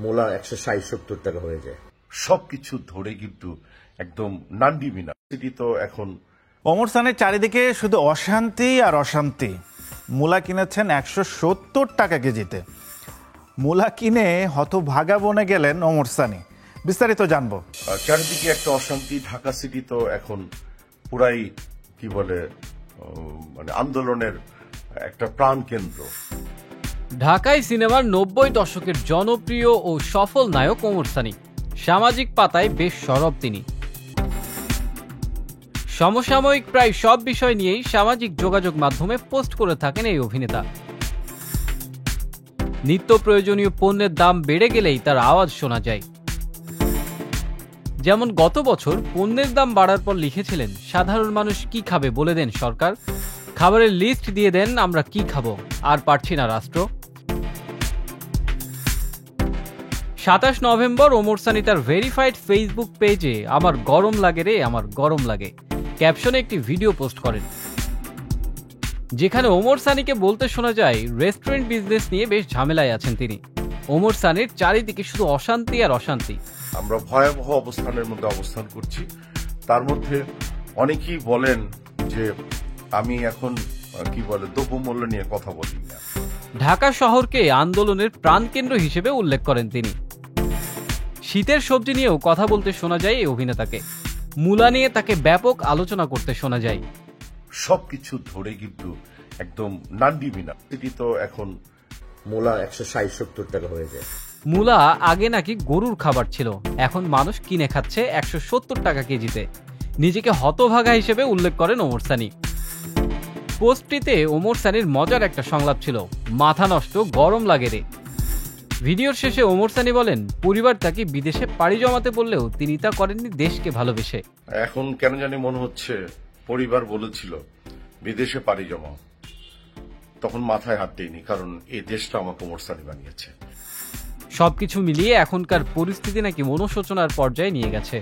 মূলা 160-70 টাকা হয়ে যায়। সবকিছু ধরে কিন্তু একদম নান্ডিবিনা সেটি তো এখন ওমর সানির চারিদিকে শুধু অশান্তি আর অশান্তি। মূলা কিনেছেন 170 টাকা কেজিতে। মূলা কিনে হতভাগা বনে গেলেন ওমর সানি। বিস্তারিত জানবো। চারিদিকে একটা অশান্তি। ঢাকা সিটি তো এখন পুরাই কি বলে মানে আন্দোলনের একটা প্রাণ কেন্দ্র। ঢাকায় সিনেমার 90 দশকের জনপ্রিয় ও সফল নায়ক ওমর সানি। সামাজিক পাতায় বেশ সরব তিনি। সমসাময়িক প্রায় সব বিষয় নিয়েই সামাজিক যোগাযোগ মাধ্যমে পোস্ট করে থাকেন এই অভিনেতা। নিত্য প্রয়োজনীয় পণ্যের দাম বেড়ে গেলেই তার আওয়াজ শোনা যায়। যেমন গত বছর পণ্যের দাম বাড়ার পর লিখেছিলেন, সাধারণ মানুষ কি খাবে বলে দেন সরকার, খাবারের লিস্ট দিয়ে দেন আমরা কি খাবো, আর পারছি না রাষ্ট্র। 27 নভেম্বর ওমর সানি তার ভেরিফাইড ফেসবুক পেজে আমার গরম লাগে রে আমার গরম লাগে ক্যাপশনে একটি ভিডিও পোস্ট করেন, যেখানে ওমর সানিকে বলতে শোনা যায় রেস্টুরেন্ট বিজনেস নিয়ে বেশ ঝামেলায় আছেন তিনি। ওমর সানির চারিদিকে শুধু অশান্তি আর অশান্তি। আমরা ভয়াবহ অবস্থানের মধ্যে অবস্থান করছি। তার মধ্যে অনেকেই বলেন যে আমি এখন কি বলে দ্রব্যমূল্য নিয়ে কথা বলি না। ঢাকা শহরকে আন্দোলনের প্রাণকেন্দ্র হিসেবে উল্লেখ করেন তিনি। শীতের সবজি নিয়েও কথা বলতে শোনা যায় এই অভিনেতাকে। মূলা নিয়ে তাকে ব্যাপক আলোচনা করতে শোনা যায়। সবকিছু ধরে কিন্তু একদম নান্ডিবিনা সেটি তো এখন মূলা 160-70 টাকা হয়ে যায়। মূলা আগে নাকি গরুর খাবার ছিল, এখন মানুষ কিনে খাচ্ছে 170 টাকা কেজিতে। নিজেকে হতভাগা হিসেবে উল্লেখ করেন ওমর সানি। পোস্টটিতে ওমর সানির মজার একটা সংলাপ ছিল, মাথা নষ্ট গরম লাগে রে। ভিডিওর শেষে ওমর সানি বলেন, পরিবার তাকে বিদেশে পাড়ি জমাতে বললেও তিনি তা করেননি দেশকে ভালোবেসে। এখন কেন জানি মনে হচ্ছে পরিবার বলেছিল বিদেশে পাড়ি জমাও, তখন মাথায় হাত দেয়নি, কারণ এই দেশটা আমাকে ওমর সানি বানিয়েছে। সবকিছু মিলিয়ে এখনকার পরিস্থিতি নাকি মনোশোচনার পর্যায়ে নিয়ে গেছে।